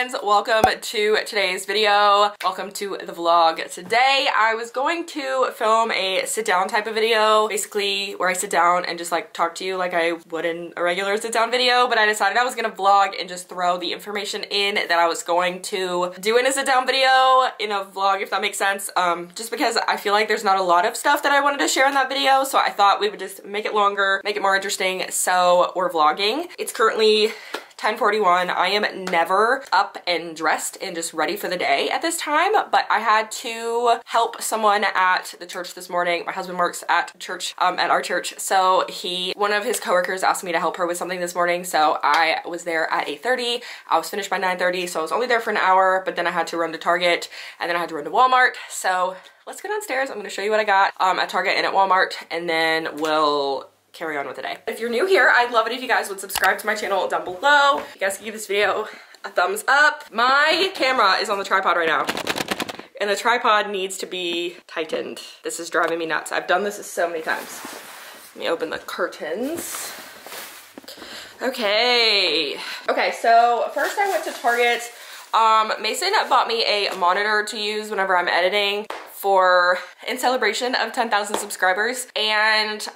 friends, welcome to today's video. Welcome to the vlog. Today I was going to film a sit down type of video, basically where I sit down and just like talk to you like I would in a regular sit down video, but I decided I was gonna vlog and just throw the information in that I was going to do in a sit down video in a vlog, if that makes sense. Just because I feel like there's not a lot of stuff that I wanted to share in that video, so I thought we would just make it longer, make it more interesting, so we're vlogging. It's currently 10:41. I am never up and dressed and just ready for the day at this time, but I had to help someone at the church this morning. My husband works at church, at our church, so one of his coworkers asked me to help her with something this morning, so I was there at 8:30. I was finished by 9:30, so I was only there for an hour, but then I had to run to Target, and then I had to run to Walmart, so let's go downstairs. I'm gonna show you what I got at Target and at Walmart, and then we'll carry on with the day. If you're new here, I'd love it if you guys would subscribe to my channel down below. You guys can give this video a thumbs up. My camera is on the tripod right now, and the tripod needs to be tightened. This is driving me nuts. I've done this so many times. Let me open the curtains. Okay, so first I went to Target. Mason bought me a monitor to use whenever I'm editing in celebration of 10,000 subscribers, and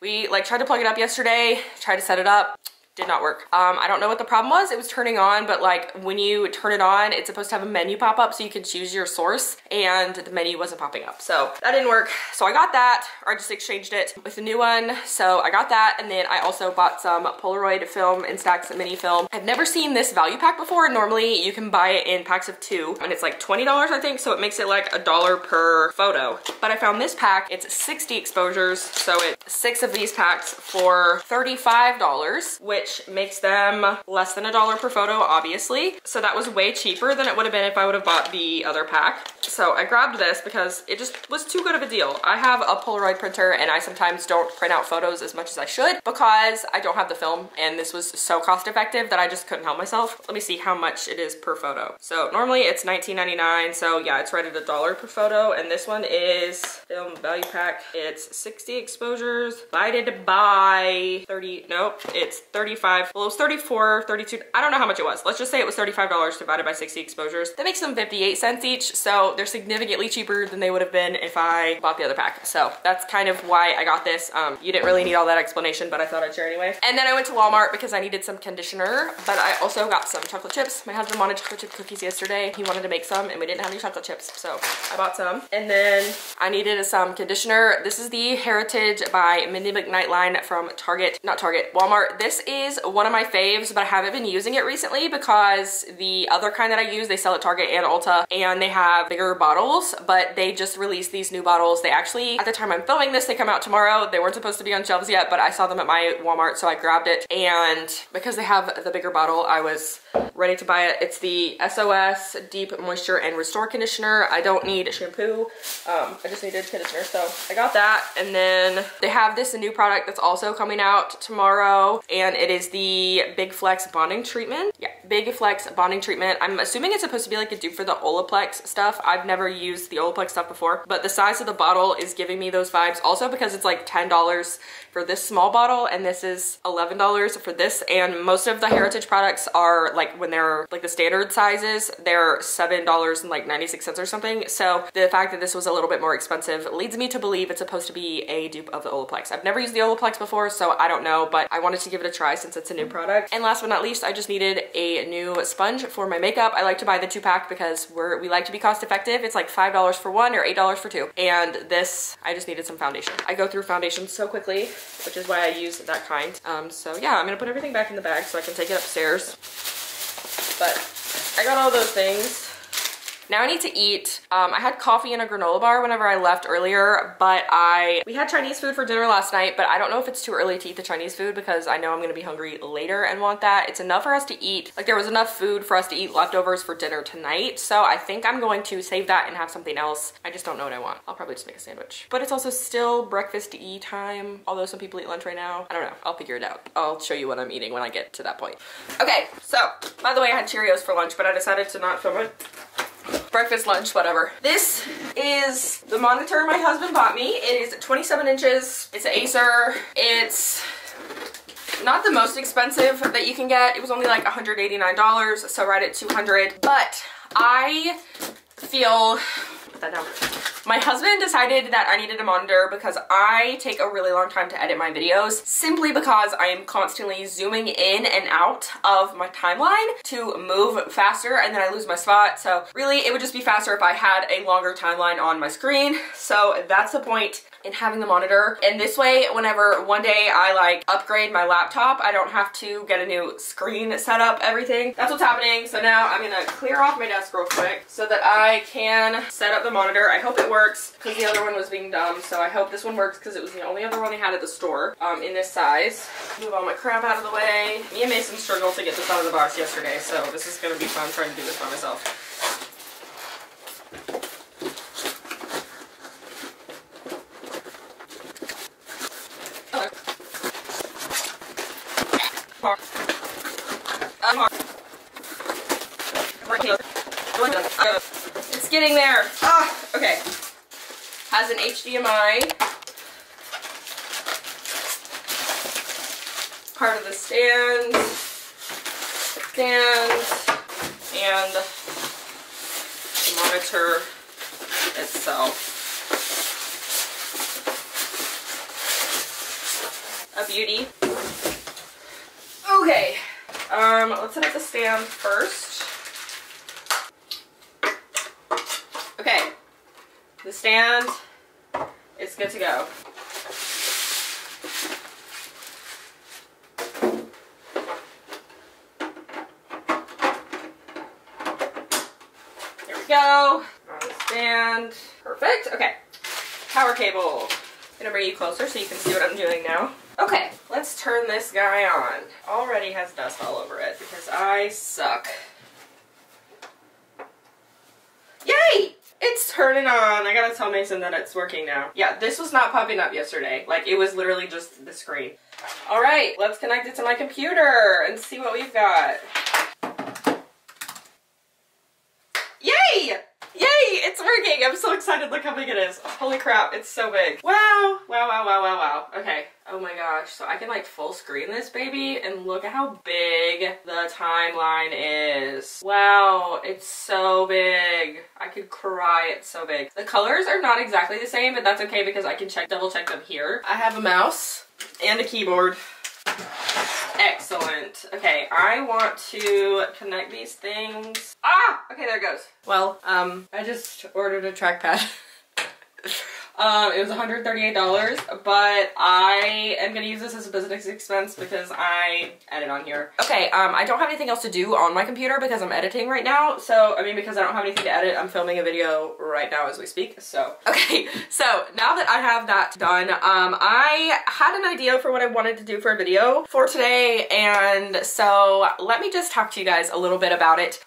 we like tried to plug it up yesterday, tried to set it up. Did not work. I don't know what the problem was. It was turning on, but like when you turn it on, it's supposed to have a menu pop up so you can choose your source, and the menu wasn't popping up. So that didn't work. So I got that, or I just exchanged it with a new one. So I got that, and then I also bought some Polaroid film and Instax mini film. I've never seen this value pack before. Normally you can buy it in packs of 2, and it's like $20, I think, so it makes it like $1 per photo. But I found this pack, it's 60 exposures, so it's 6 of these packs for $35, which makes them less than $1 per photo, obviously. So that was way cheaper than it would have been if I would have bought the other pack. So I grabbed this because it just was too good of a deal. I have a Polaroid printer, and I sometimes don't print out photos as much as I should because I don't have the film, and this was so cost effective that I just couldn't help myself. Let me see how much it is per photo. So normally it's $19.99, so yeah, it's right at $1 per photo, and this one is film value pack. It's 60 exposures divided by 30, nope, it's 35, well it was 34, 32, I don't know how much it was. Let's just say it was $35 divided by 60 exposures. That makes them 58 cents each, so they're significantly cheaper than they would have been if I bought the other pack. So that's kind of why I got this. You didn't really need all that explanation, but I thought I'd share anyway. And then I went to Walmart because I needed some conditioner, but I also got some chocolate chips. My husband wanted chocolate chip cookies yesterday. He wanted to make some, and we didn't have any chocolate chips, so I bought some. And then I needed some conditioner. This is the Heritage by Mindy McKnight line from Walmart. This is one of my faves, but I haven't been using it recently because the other kind that I use, they sell at Target and Ulta, and they have bigger bottles, but they just released these new bottles. They actually, at the time I'm filming this, they come out tomorrow. They weren't supposed to be on shelves yet, but I saw them at my Walmart, so I grabbed it, and because they have the bigger bottle, I was ready to buy it. It's the SOS Deep Moisture and Restore Conditioner. I don't need shampoo. I just needed conditioner, so I got that. And then they have this new product that's also coming out tomorrow, and it is the Big Flex Bonding Treatment. Yeah, Big Flex Bonding Treatment. I'm assuming it's supposed to be like a dupe for the Olaplex stuff. I've never used the Olaplex stuff before, but the size of the bottle is giving me those vibes. Also because it's like $10 for this small bottle, and this is $11 for this, and most of the Heritage products are like, when they're like the standard sizes, they're $7.96 or something. So the fact that this was a little bit more expensive leads me to believe it's supposed to be a dupe of the Olaplex. I've never used the Olaplex before, so I don't know, but I wanted to give it a try since it's a new product. And last but not least, I just needed a new sponge for my makeup. I like to buy the 2-pack because we like to be cost effective. It's like $5 for 1 or $8 for 2. And this, I just needed some foundation. I go through foundation so quickly, which is why I use that kind. So yeah, I'm gonna put everything back in the bag so I can take it upstairs. But I got all those things. Now I need to eat. I had coffee and a granola bar whenever I left earlier, but we had Chinese food for dinner last night, but I don't know if it's too early to eat the Chinese food because I know I'm gonna be hungry later and want that. It's enough for us to eat. Like, there was enough food for us to eat leftovers for dinner tonight, so I think I'm going to save that and have something else. I just don't know what I want. I'll probably just make a sandwich. But it's also still breakfast-y time, although some people eat lunch right now. I don't know, I'll figure it out. I'll show you what I'm eating when I get to that point. Okay, so, by the way, I had Cheerios for lunch, but I decided to not film it. Breakfast, lunch, whatever. This is the monitor my husband bought me. It is 27 inches. It's an Acer. It's not the most expensive that you can get. It was only like $189, so right at $200. But I feel, put that down. My husband decided that I needed a monitor because I take a really long time to edit my videos, simply because I am constantly zooming in and out of my timeline to move faster, and then I lose my spot. So really it would just be faster if I had a longer timeline on my screen. So that's the point in having the monitor. And this way, whenever one day I like upgrade my laptop, I don't have to get a new screen set up, everything. That's what's happening. So now I'm gonna clear off my desk real quick so that I can set up the monitor. I hope it works because the other one was being dumb. So I hope this one works because it was the only other one they had at the store in this size. Move all my crap out of the way. Me and Mason struggled to get this out of the box yesterday, so this is gonna be fun trying to do this by myself. It's getting there. Okay. Has an HDMI. Part of the stand. And the monitor itself. A beauty. Okay. Let's set up the stand first. Okay, the stand is good to go. There we go. On the stand. Perfect. Okay. Power cable. I'm gonna bring you closer so you can see what I'm doing now. Okay, let's turn this guy on. Already has dust all over it because I suck. Yay! It's turning on. I gotta tell Mason that it's working now. Yeah, this was not popping up yesterday. Like, it was literally just the screen. Alright, let's connect it to my computer and see what we've got. Yay! Yay! It's working! I'm so excited. Look how big it is. Holy crap, it's so big. Wow! Wow, wow, wow, wow, wow. Okay. Oh my gosh. So I can like full screen this baby and look at how big the timeline is. Wow, it's so big. I could cry, it's so big. The colors are not exactly the same, but that's okay because I can double check them here. I have a mouse and a keyboard. Excellent. Okay, I want to connect these things. Ah! Okay, there it goes. Well, I just ordered a trackpad. It was $138, but I am gonna use this as a business expense because I edit on here. Okay, I don't have anything else to do on my computer because I'm editing right now. So, I mean, because I don't have anything to edit, I'm filming a video right now as we speak, so. Okay, so now that I have that done, I had an idea for what I wanted to do for a video for today, and so let me just talk to you guys a little bit about it.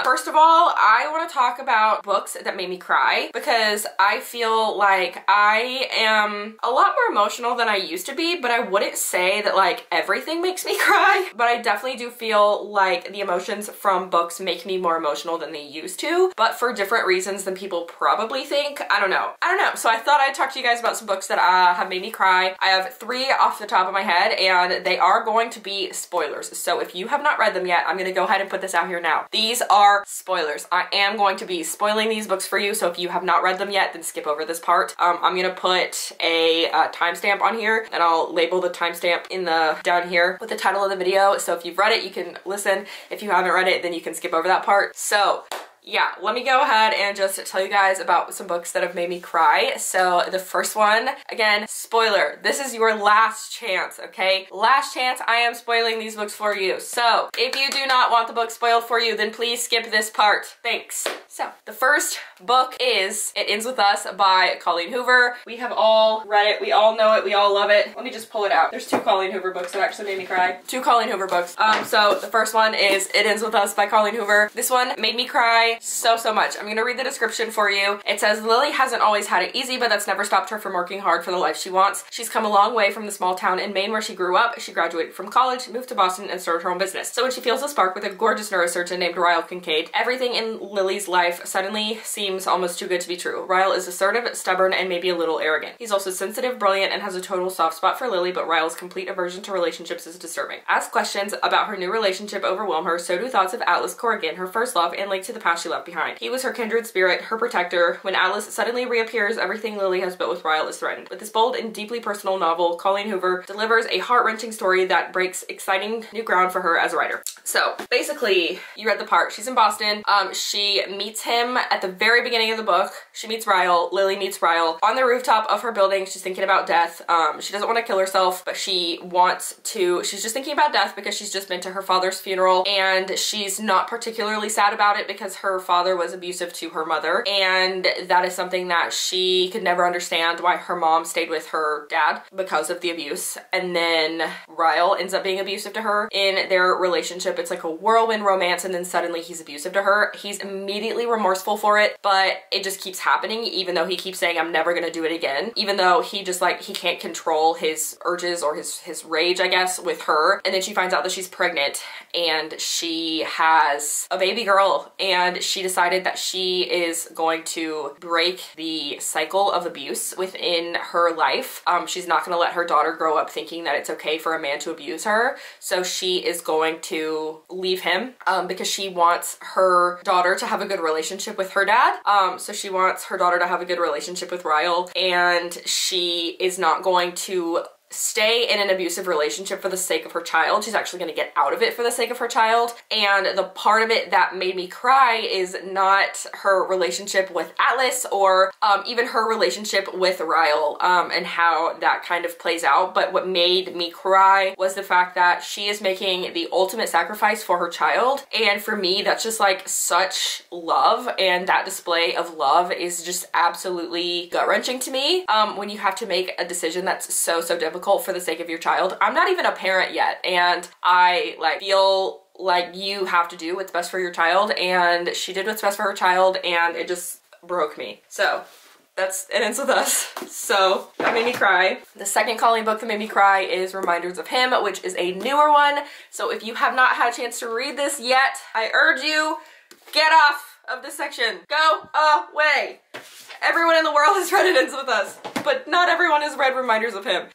First of all, I want to talk about books that made me cry because I feel like I am a lot more emotional than I used to be, but I wouldn't say that like everything makes me cry, but I definitely do feel like the emotions from books make me more emotional than they used to, but for different reasons than people probably think. I don't know. So I thought I'd talk to you guys about some books that have made me cry. I have 3 off the top of my head, and they are going to be spoilers. So if you have not read them yet, I'm gonna go ahead and put this out here now. These are spoilers. I am going to be spoiling these books for you, so if you have not read them yet, then skip over this part. I'm gonna put a timestamp on here, and I'll label the timestamp in the down here with the title of the video. So if you've read it, you can listen. If you haven't read it, then you can skip over that part. So yeah, let me go ahead and just tell you guys about some books that have made me cry. So the first one, again, spoiler. This is your last chance, okay? Last chance, I am spoiling these books for you. So if you do not want the book spoiled for you, then please skip this part. Thanks. So the first book is It Ends With Us by Colleen Hoover. We have all read it. We all know it. We all love it. Let me just pull it out. There's 2 Colleen Hoover books that actually made me cry. 2 Colleen Hoover books. So the first one is It Ends With Us by Colleen Hoover. This one made me cry so much. I'm gonna read the description for you. It says, Lily hasn't always had it easy, but that's never stopped her from working hard for the life she wants. She's come a long way from the small town in Maine where she grew up. She graduated from college, moved to Boston, and started her own business. So when she feels a spark with a gorgeous neurosurgeon named Ryle Kincaid, everything in Lily's life suddenly seems almost too good to be true. Ryle is assertive, stubborn, and maybe a little arrogant. He's also sensitive, brilliant, and has a total soft spot for Lily, but Ryle's complete aversion to relationships is disturbing. As questions about her new relationship overwhelm her, so do thoughts of Atlas Corrigan, her first love and link to the past she left behind. He was her kindred spirit, her protector. When Atlas suddenly reappears, everything Lily has built with Ryle is threatened. With this bold and deeply personal novel, Colleen Hoover delivers a heart-wrenching story that breaks exciting new ground for her as a writer. So basically, you read the part. She's in Boston. She meets him at the very beginning of the book. She meets Ryle. Lily meets Ryle on the rooftop of her building. She's thinking about death. She doesn't want to kill herself, but she's just thinking about death because she's just been to her father's funeral, and she's not particularly sad about it because her father was abusive to her mother, and that is something that she could never understand why her mom stayed with her dad because of the abuse. And then Ryle ends up being abusive to her in their relationship. It's like a whirlwind romance, and then suddenly he's abusive to her. He's immediately remorseful for it, but it just keeps happening even though he keeps saying, I'm never gonna do it again, even though he just like, he can't control his urges or his rage, I guess, with her. And then she finds out that she's pregnant and she has a baby girl, and she decided that she is going to break the cycle of abuse within her life. She's not gonna let her daughter grow up thinking that it's okay for a man to abuse her. So she is going to leave him because she wants her daughter to have a good relationship with her dad. So she wants her daughter to have a good relationship with Ryle, and she is not going to stay in an abusive relationship for the sake of her child. She's actually going to get out of it for the sake of her child. And the part of it that made me cry is not her relationship with Atlas or even her relationship with Ryle and how that kind of plays out. But what made me cry was the fact that she is making the ultimate sacrifice for her child. And for me, that's just like such love, and that display of love is just absolutely gut-wrenching to me when you have to make a decision that's so difficult for the sake of your child. I'm not even a parent yet, and I like feel like you have to do what's best for your child, and she did what's best for her child, and it just broke me. So it ends with us. So that made me cry. The second Colleen book that made me cry is Reminders of Him, which is a newer one. So if you have not had a chance to read this yet, I urge you, get off of this section. Go away. Everyone in the world has read It Ends With Us, but not everyone has read Reminders of Him.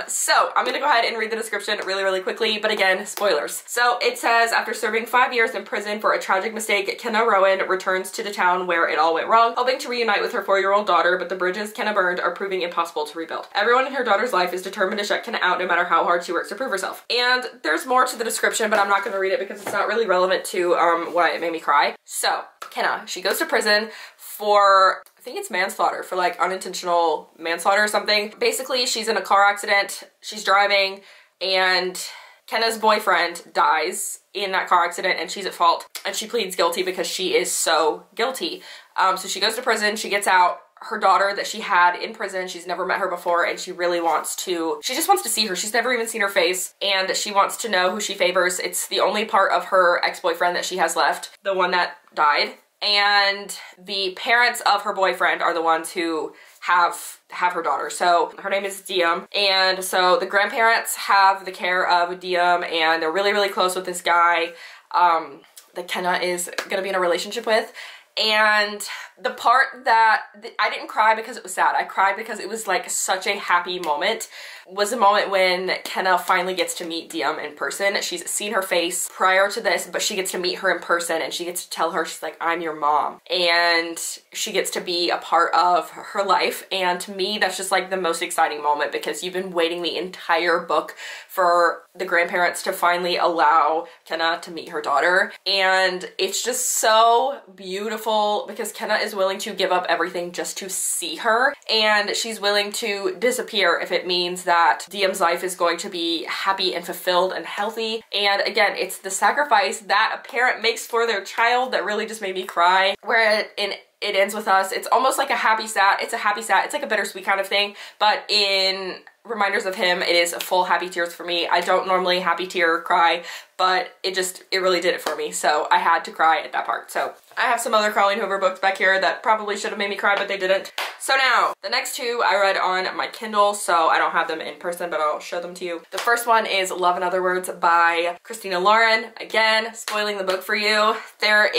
So I'm gonna go ahead and read the description really quickly, but again, spoilers. So it says, after serving 5 years in prison for a tragic mistake, Kenna Rowan returns to the town where it all went wrong, hoping to reunite with her 4-year-old daughter, but the bridges Kenna burned are proving impossible to rebuild. Everyone in her daughter's life is determined to shut Kenna out no matter how hard she works to prove herself. And there's more to the description, but I'm not gonna read it because it's not really relevant to why it made me cry. So Kenna, she goes to prison for, I think it's manslaughter, for like unintentional manslaughter or something. Basically, she's in a car accident, she's driving, and Kenna's boyfriend dies in that car accident and she's at fault, and she pleads guilty because she is so guilty. So she goes to prison, she gets out. Her daughter that she had in prison, she's never met her before, and she really wants to, she just wants to see her. She's never even seen her face, and she wants to know who she favors. It's the only part of her ex-boyfriend that she has left, the one that died. And the parents of her boyfriend are the ones who have her daughter. So her name is Diem, and so the grandparents have the care of Diem, and they're really close with this guy that Kenna is gonna be in a relationship with. And the part that I didn't cry because it was sad, I cried because it was like such a happy moment, was a moment when Kenna finally gets to meet Diem in person. She's seen her face prior to this, but she gets to meet her in person, and she gets to tell her, she's like, I'm your mom. And she gets to be a part of her life. And to me, that's just like the most exciting moment, because you've been waiting the entire book for the grandparents to finally allow Kenna to meet her daughter. And it's just so beautiful because Kenna is willing to give up everything just to see her, and she's willing to disappear if it means that Diem's life is going to be happy and fulfilled and healthy. And again, it's the sacrifice that a parent makes for their child that really just made me cry. Where It Ends With Us, it's almost like a happy sad, it's like a bittersweet kind of thing, but in Reminders of Him, it is full happy tears for me. I don't normally happy tear cry, but it really did it for me. So I had to cry at that part. So I have some other Colleen Hoover books back here that probably should have made me cry, but they didn't. So now, the next two I read on my Kindle, so I don't have them in person, but I'll show them to you. The first one is Love in Other Words by Christina Lauren. Again, spoiling the book for you. There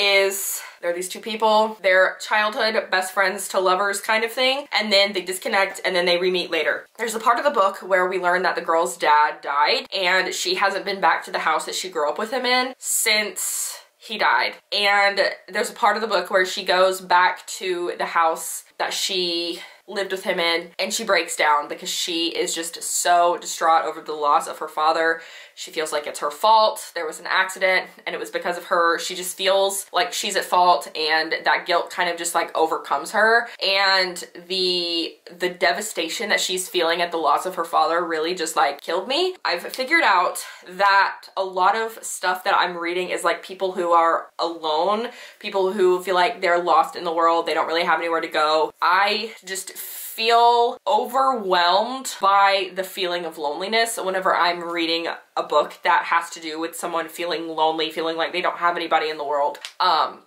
are these two people, they're childhood best friends to lovers kind of thing, and then they disconnect and then they re-meet later. There's a part of the book where we learn that the girl's dad died and she hasn't been back to the house that she grew up with him in since he died. And there's a part of the book where she goes back to the house that she lived with him in and she breaks down because she is just so distraught over the loss of her father. She feels like it's her fault. There was an accident and it was because of her. She just feels like she's at fault and that guilt kind of just like overcomes her. And the devastation that she's feeling at the loss of her father really just like killed me. I've figured out that a lot of stuff that I'm reading is like people who are alone, people who feel like they're lost in the world, they don't really have anywhere to go. I just feel overwhelmed by the feeling of loneliness whenever I'm reading a book that has to do with someone feeling lonely, feeling like they don't have anybody in the world.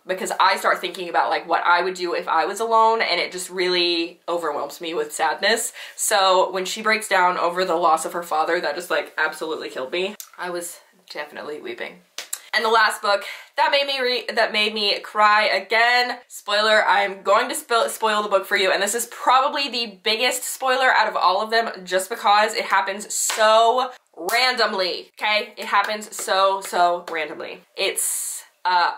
Because I start thinking about like what I would do if I was alone, and it just really overwhelms me with sadness. So when she breaks down over the loss of her father, that just like absolutely killed me. I was definitely weeping. And the last book that made me cry again. Spoiler, I'm going to spoil the book for you, and this is probably the biggest spoiler out of all of them just because it happens so randomly, okay? It happens so randomly. It's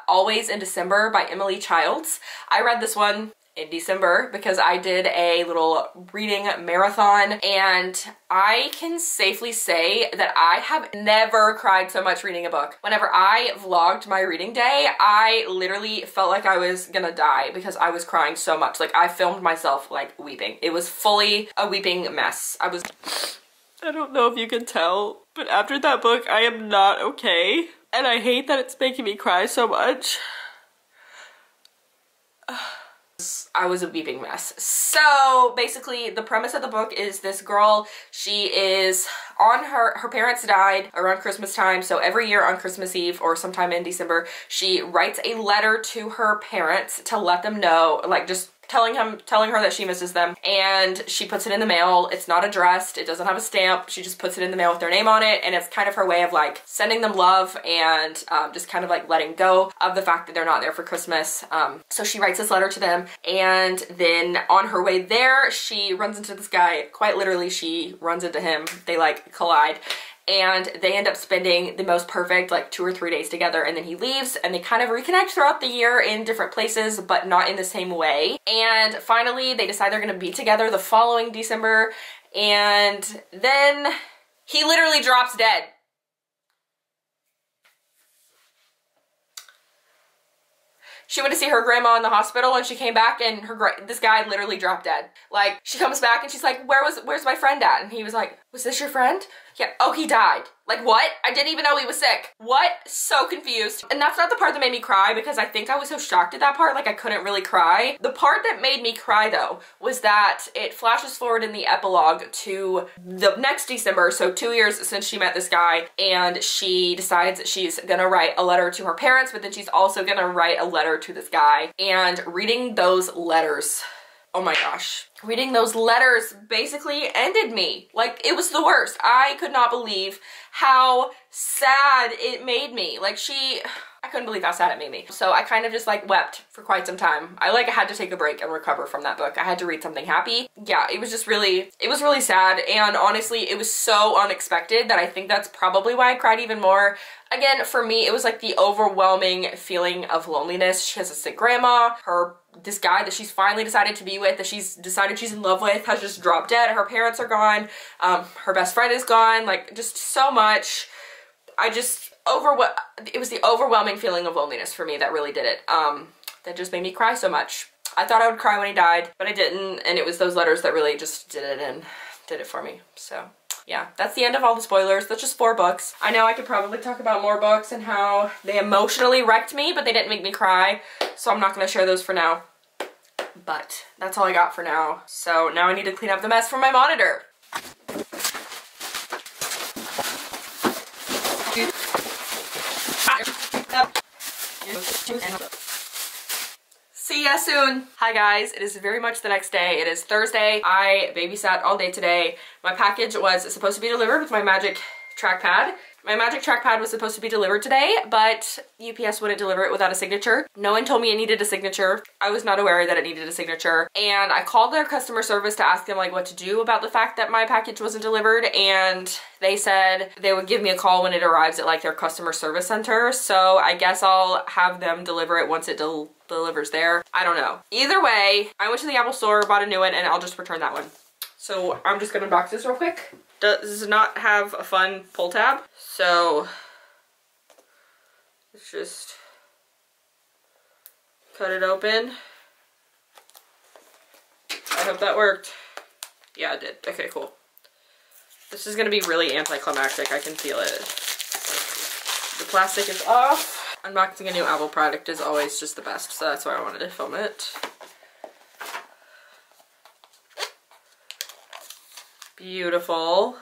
Always in December by Emily Childs. I read this one in December because I did a little reading marathon, and I can safely say that I have never cried so much reading a book. Whenever I vlogged my reading day, I literally felt like I was gonna die because I was crying so much. Like I filmed myself like weeping. It was fully a weeping mess. I don't know if you can tell, but after that book, I am not okay. And I hate that it's making me cry so much. I was a weeping mess. So basically the premise of the book is this girl, she is on her parents died around Christmas time, so every year on Christmas Eve or sometime in December, she writes a letter to her parents to let them know, like just telling her that she misses them, and she puts it in the mail. It's not addressed, it doesn't have a stamp, she just puts it in the mail with their name on it, and it's kind of her way of like sending them love and just kind of like letting go of the fact that they're not there for Christmas. So she writes this letter to them, and then on her way there, she runs into this guy. Quite literally, she runs into him. They like collide. And they end up spending the most perfect like 2 or 3 days together, and then he leaves and they kind of reconnect throughout the year in different places but not in the same way. And finally they decide they're gonna be together the following December, and then he literally drops dead. She went to see her grandma in the hospital and she came back and this guy literally dropped dead. Like, she comes back and she's like, where's my friend at? And he was like, was this your friend? Yeah. Oh, he died. Like, what? I didn't even know he was sick. What? So confused. And that's not the part that made me cry because I think I was so shocked at that part, like I couldn't really cry. The part that made me cry though was that it flashes forward in the epilogue to the next December, so 2 years since she met this guy, and she decides that she's gonna write a letter to her parents, but then she's also gonna write a letter to this guy. And reading those letters, oh my gosh. Reading those letters basically ended me. Like, it was the worst. I could not believe how sad it made me. Like, I couldn't believe how sad it made me. So I kind of just like wept for quite some time. I had to take a break and recover from that book. I had to read something happy. Yeah, it was really sad, and honestly, it was so unexpected that I think that's probably why I cried even more. Again, for me, it was like the overwhelming feeling of loneliness. She has a sick grandma. This guy that she's finally decided to be with, that she's decided she's in love with, has just dropped dead. Her parents are gone. Her best friend is gone. Like, just so much. It was the overwhelming feeling of loneliness for me that really did it. That just made me cry so much. I thought I would cry when he died, but I didn't, and it was those letters that really just did it for me. So yeah, that's the end of all the spoilers. That's just 4 books. I know I could probably talk about more books and how they emotionally wrecked me, but they didn't make me cry, so I'm not gonna share those for now. But that's all I got for now. So now I need to clean up the mess from my monitor. See ya soon. Hi guys, it is very much the next day. It is Thursday. I babysat all day today. My package was supposed to be delivered with my Magic Trackpad. My Magic Trackpad was supposed to be delivered today, but UPS wouldn't deliver it without a signature. No one told me it needed a signature. I was not aware that it needed a signature. And I called their customer service to ask them like what to do about the fact that my package wasn't delivered, and they said they would give me a call when it arrives at like their customer service center. So I guess I'll have them deliver it once it delivers there. I don't know. Either way, I went to the Apple store, bought a new one, and I'll just return that one. So I'm just gonna unbox this real quick. Does not have a fun pull tab, so let's just cut it open. I hope that worked. Yeah, it did. Okay, cool. This is gonna be really anticlimactic. I can feel it. The plastic is off. Unboxing a new Apple product is always just the best, so that's why I wanted to film it. Beautiful.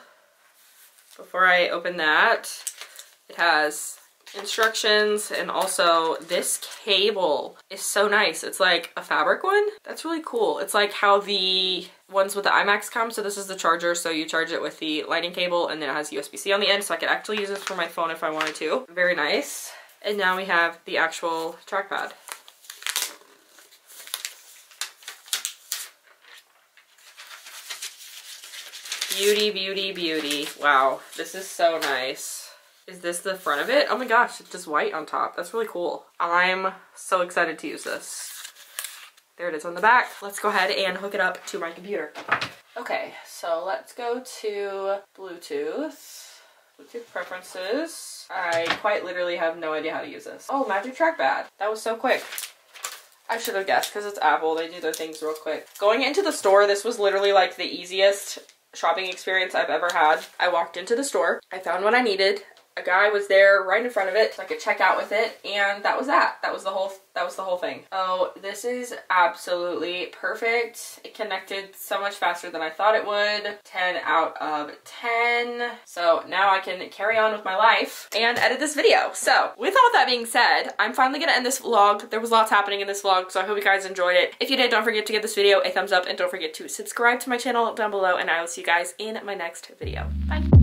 Before I open that, it has instructions, and also this cable is so nice. It's like a fabric one. That's really cool. It's like how the ones with the iMacs come. So this is the charger, so you charge it with the lightning cable, and then it has USB-C on the end, so I could actually use this for my phone if I wanted to. Very nice. And now we have the actual trackpad. Beauty, beauty, beauty. Wow, this is so nice. Is this the front of it? Oh my gosh, it's just white on top. That's really cool. I'm so excited to use this. There it is on the back. Let's go ahead and hook it up to my computer. Okay, so let's go to Bluetooth. Bluetooth preferences. I quite literally have no idea how to use this. Oh, Magic Trackpad. That was so quick. I should have guessed because it's Apple. They do their things real quick. Going into the store, this was literally like the easiest shopping experience I've ever had. I walked into the store, I found what I needed, a guy was there right in front of it so I could check out with it, and that was that. That was the whole thing. Oh, this is absolutely perfect. It connected so much faster than I thought it would. 10 out of 10. So now I can carry on with my life and edit this video. So with all that being said, I'm finally gonna end this vlog. There was lots happening in this vlog, so I hope you guys enjoyed it. If you did, don't forget to give this video a thumbs up, and don't forget to subscribe to my channel down below, and I will see you guys in my next video. Bye.